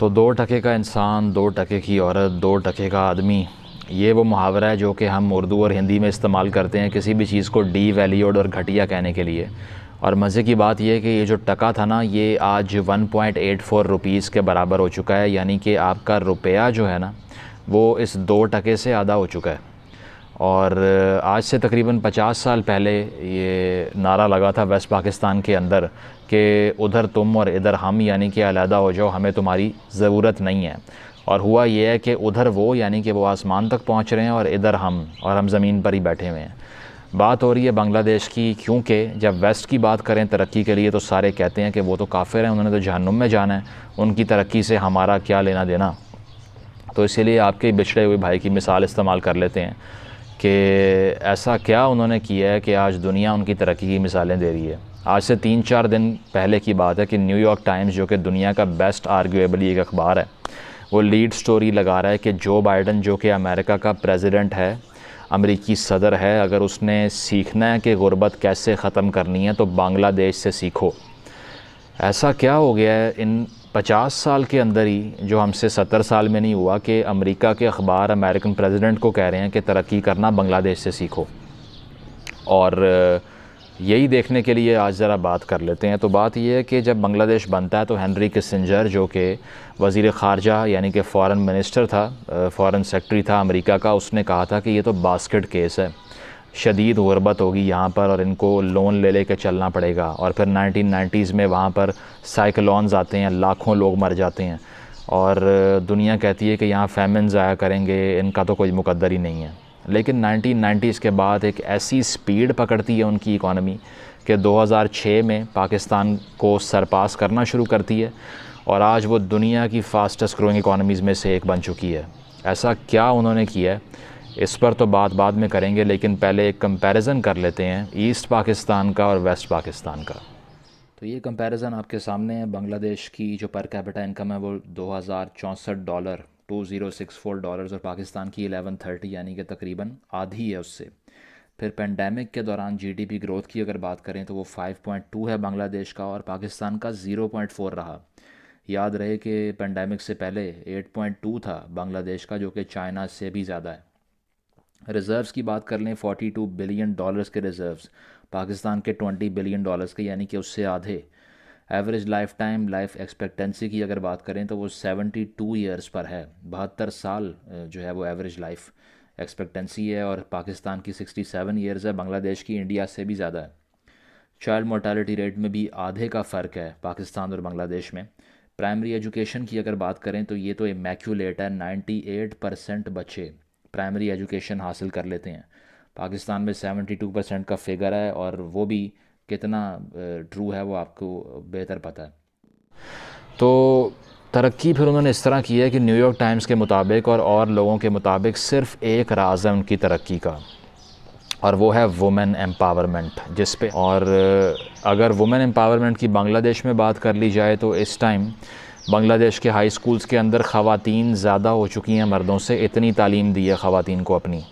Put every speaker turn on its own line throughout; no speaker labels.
तो 2 टके का इंसान, 2 टके की औरत, 2 टके का आदमी, ये वो मुहावरा है जो कि हम उर्दू और हिंदी में इस्तेमाल करते हैं किसी भी चीज़ को डी वैल्यूड और घटिया कहने के लिए। और मज़े की बात यह है कि ये जो टका था ना, ये आज 1.84 रुपीज़ के बराबर हो चुका है। यानी कि आपका रुपया जो है ना, वो इस 2 टके से आधा हो चुका है। और आज से तकरीबन 50 साल पहले ये नारा लगा था वेस्ट पाकिस्तान के अंदर कि उधर तुम और इधर हम, यानी कि अलहदा हो जाओ, हमें तुम्हारी ज़रूरत नहीं है। और हुआ ये है कि उधर वो, यानी कि वो आसमान तक पहुंच रहे हैं और इधर हम, और हम ज़मीन पर ही बैठे हुए हैं। बात हो रही है बांग्लादेश की, क्योंकि जब वेस्ट की बात करें तरक्की के लिए तो सारे कहते हैं कि वो तो काफिर हैं, उन्होंने तो जहन्नुम में जाना है, उनकी तरक्की से हमारा क्या लेना देना। तो इसीलिए आपके बिछड़े हुए भाई की मिसाल इस्तेमाल कर लेते हैं कि ऐसा क्या उन्होंने किया है कि आज दुनिया उनकी तरक्की की मिसालें दे रही है। आज से 3-4 दिन पहले की बात है कि न्यूयॉर्क टाइम्स, जो कि दुनिया का बेस्ट आर्ग्यूएबली एक अखबार है, वो लीड स्टोरी लगा रहा है कि जो बाइडन, जो कि अमेरिका का प्रेसिडेंट है, अमेरिकी सदर है, अगर उसने सीखना है कि गुर्बत कैसे ख़त्म करनी है तो बांग्लादेश से सीखो। ऐसा क्या हो गया है इन 50 साल के अंदर ही, जो हमसे 70 साल में नहीं हुआ, कि अमेरिका के अखबार अमेरिकन प्रेसिडेंट को कह रहे हैं कि तरक्की करना बांग्लादेश से सीखो। और यही देखने के लिए आज ज़रा बात कर लेते हैं। तो बात यह है कि जब बांग्लादेश बनता है तो हेनरी किसिंजर, जो कि वज़ीर ख़ारजा यानी कि फ़ॉरेन मिनिस्टर था, फ़ॉरेन सेक्रेटरी था अमेरिका का, उसने कहा था कि ये तो बास्केट केस है, शदीद गुर्बत होगी यहाँ पर और इनको लोन ले लेके चलना पड़ेगा। और फिर 1990s में वहाँ पर साइक्लोन्स आते हैं, लाखों लोग मर जाते हैं और दुनिया कहती है कि यहाँ फैमिन्स आया करेंगे, इनका तो कोई मुकद्दर ही नहीं है। लेकिन 1990s के बाद एक ऐसी स्पीड पकड़ती है उनकी इकॉनमी कि 2006 में पाकिस्तान को सरपास करना शुरू करती है और आज वो दुनिया की फ़ास्टेस्ट ग्रोइंग इकॉनमीज़ में से एक बन चुकी है। ऐसा क्या उन्होंने किया है, इस पर तो बात बाद में करेंगे, लेकिन पहले एक कंपैरिजन कर लेते हैं ईस्ट पाकिस्तान का और वेस्ट पाकिस्तान का। तो ये कंपैरिजन आपके सामने है। बांग्लादेश की जो पर कैपिटा इनकम है वो $2064, $2064, और पाकिस्तान की 1130, यानी कि तकरीबन आधी है उससे। फिर पेंडेमिक के दौरान जीडीपी ग्रोथ की अगर बात करें तो वो 5.2 है बांग्लादेश का और पाकिस्तान का 0.4 रहा। याद रहे कि पेंडेमिक से पहले 8.2 था बांग्लादेश का, जो कि चाइना से भी ज़्यादा है। रिज़र्व्स की बात कर लें, $42 बिलियन के रिज़र्व्स, पाकिस्तान के $20 बिलियन के, यानी कि उससे आधे। Average life time life expectancy की अगर बात करें तो वो 72 ईयर्स पर है, 72 साल जो है वो एवरेज लाइफ एक्सपेक्टेंसी है, और पाकिस्तान की 67 ईयर्स है, बांग्लादेश की इंडिया से भी ज़्यादा है। चाइल्ड मोर्टालिटी रेट में भी आधे का फ़र्क है पाकिस्तान और बांग्लादेश में। प्राइमरी एजुकेशन की अगर बात करें तो ये तो इमैक्यूलेट है, 98% बच्चे प्राइमरी एजुकेशन हासिल कर लेते हैं। पाकिस्तान में 72% का फिगर है, और वो भी कितना ट्रू है वो आपको बेहतर पता है। तो तरक्की फिर उन्होंने इस तरह की है कि न्यूयॉर्क टाइम्स के मुताबिक और लोगों के मुताबिक सिर्फ एक राज है उनकी तरक्की का, और वो है वुमेन एम्पावरमेंट, जिस पे, और अगर वुमेन एम्पावरमेंट की बांग्लादेश में बात कर ली जाए तो इस टाइम बांग्लादेश के हाई स्कूल्स के अंदर ख़वातीन ज़्यादा हो चुकी हैं मर्दों से, इतनी तालीम दी है ख़वातीन को अपनी।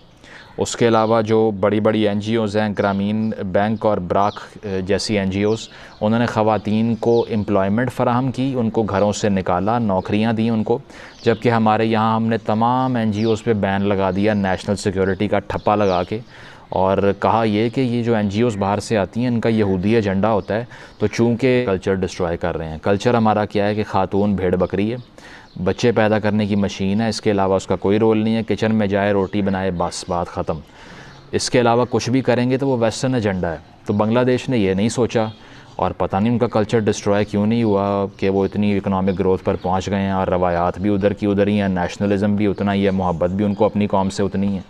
उसके अलावा जो बड़ी बड़ी NGOज़ हैं, ग्रामीण बैंक और ब्राक जैसी NGOज़, उन्होंने ख़वातीन को एम्प्लॉयमेंट फ़राहम की, उनको घरों से निकाला, नौकरियां दी उनको। जबकि हमारे यहाँ हमने तमाम NGOज़ पे बैन लगा दिया, नेशनल सिक्योरिटी का ठप्पा लगा के, और कहा ये कि ये जो NGOज़ बाहर से आती हैं इनका यहूदी एजेंडा होता है, तो चूँकि कल्चर डिस्ट्रॉय कर रहे हैं। कल्चर हमारा क्या है कि ख़ातून भेड़ बकरी है, बच्चे पैदा करने की मशीन है, इसके अलावा उसका कोई रोल नहीं है। किचन में जाए, रोटी बनाए, बस बात ख़त्म। इसके अलावा कुछ भी करेंगे तो वो वेस्टर्न एजेंडा है। तो बांग्लादेश ने ये नहीं सोचा, और पता नहीं उनका कल्चर डिस्ट्रॉय क्यों नहीं हुआ कि वो इतनी इकनॉमिक ग्रोथ पर पहुंच गए हैं, और रवायात भी उधर की उधर ही हैं, नेशनलिज़म भी उतना ही है, मोहब्बत भी उनको अपनी कौम से उतनी है।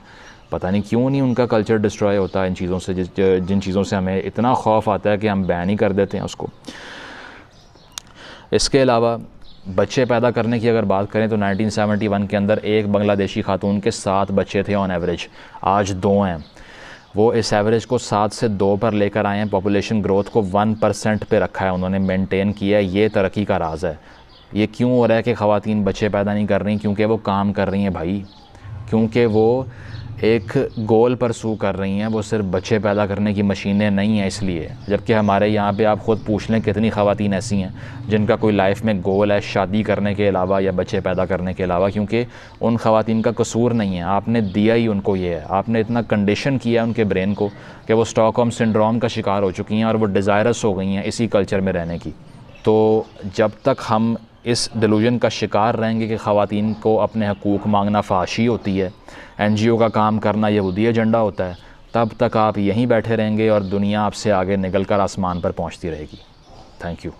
पता नहीं क्यों नहीं उनका कल्चर डिस्ट्रॉय होता इन चीज़ों से, जिन चीज़ों से हमें इतना खौफ आता है कि हम बैन ही कर देते हैं उसको। इसके अलावा बच्चे पैदा करने की अगर बात करें तो 1971 के अंदर एक बांग्लादेशी खातून के 7 बच्चे थे ऑन एवरेज, आज 2 हैं। वो इस एवरेज को 7 से 2 पर लेकर आए हैं। पॉपुलेशन ग्रोथ को 1% पे रखा है उन्होंने, मेंटेन किया है। ये तरक्की का राज है। ये क्यों हो रहा है कि ख़वातीन बच्चे पैदा नहीं कर रही? क्योंकि वो काम कर रही हैं भाई, क्योंकि वो एक गोल परसू कर रही हैं, वो सिर्फ बच्चे पैदा करने की मशीनें नहीं हैं इसलिए। जबकि हमारे यहाँ पे आप ख़ुद पूछ लें कितनी ख़वातीन ऐसी हैं जिनका कोई लाइफ में गोल है शादी करने के अलावा या बच्चे पैदा करने के अलावा, क्योंकि उन ख़वातीन का कसूर नहीं है, आपने दिया ही उनको ये है। आपने इतना कंडीशन किया उनके ब्रेन को कि वो स्टॉकहोम सिंड्रोम का शिकार हो चुकी हैं और वो डिज़ायरस हो गई हैं इसी कल्चर में रहने की। तो जब तक हम इस डिलूजन का शिकार रहेंगे कि ख़वातीन को अपने हकूक़ मांगना फ़ाशी होती है, NGO का काम करना यहूदी एजेंडा होता है, तब तक आप यहीं बैठे रहेंगे और दुनिया आपसे आगे निकल कर आसमान पर पहुंचती रहेगी। Thank you.